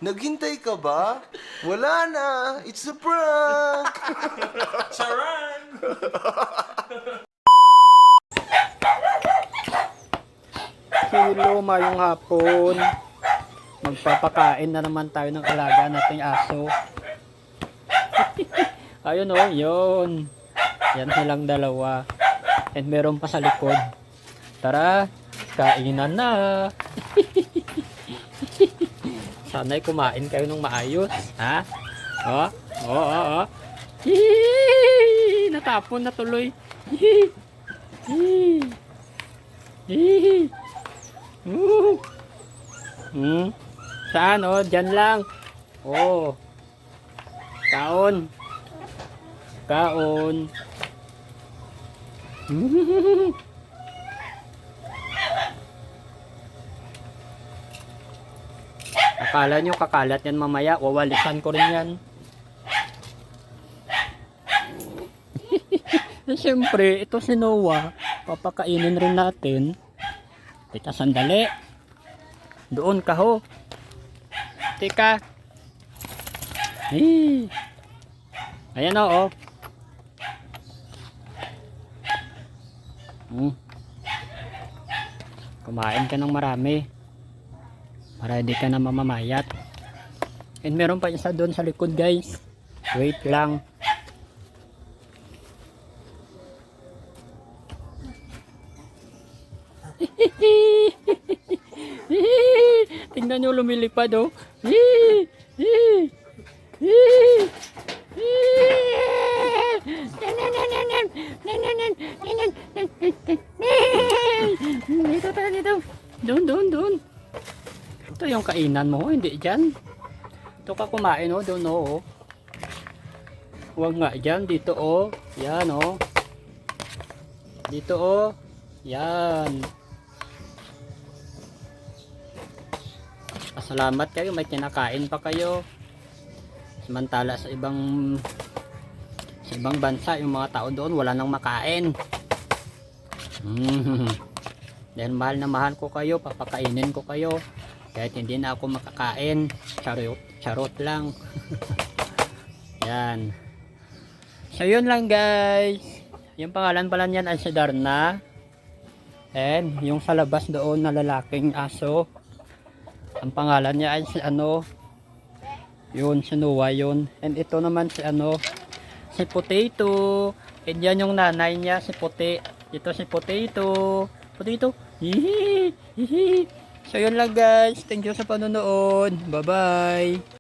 Naghintay ka ba? Wala na. It's a prank. Charan! Hello, mayong hapon. Magpapakain na naman tayo ng alaga nating aso. Ayun oh, yun. Yan silang dalawa. And meron pa sa likod. Tara, kainan na. Sana'y kumain kayo ng maayos. Ha? Oh, oh, oh, oh. Hihihi! Natapon na tuloy. Hihihi! Hihihi! Hihihi! Saan? Oh, dyan lang. Oh. Kaon. Kaon. Akala nyo kakalat yan mamaya. Wawalisan ko rin yan. Siyempre, ito si Noah. Papakainin rin natin. Teka, sandali. Doon ka ho. Teka. Ayan o. Kumain ka ng marami. Para hindi ka na mamamayat. And meron pa isa doon sa likod, guys. Wait lang. Tingnan nyo, lumilipad oh. Dito tayo, dito. Doon. Ito yung kainan mo, hindi dyan. Ito ka kumain oh, doon oh. Huwag nga dyan, dito oh. Yan oh. Dito oh. Yan. Pasalamat kayo, may kinakain pa kayo. Samantala sa ibang bansa, yung mga tao doon wala nang makain. Dahil mahal na mahal ko kayo, papakainin ko kayo. Kahit hindi na ako makakain, charot lang. Yan. So yun lang guys. Yung pangalan pala niyan ay si Darna. And yung sa labas doon na lalaking aso, ang pangalan niya ay si ano, yun, si Noah yun. And ito naman si ano, si Potato. And yan yung nanay niya, si Puti. Ito si Potato. Hihi. So yun lang guys. Thank you sa panonood. Bye bye.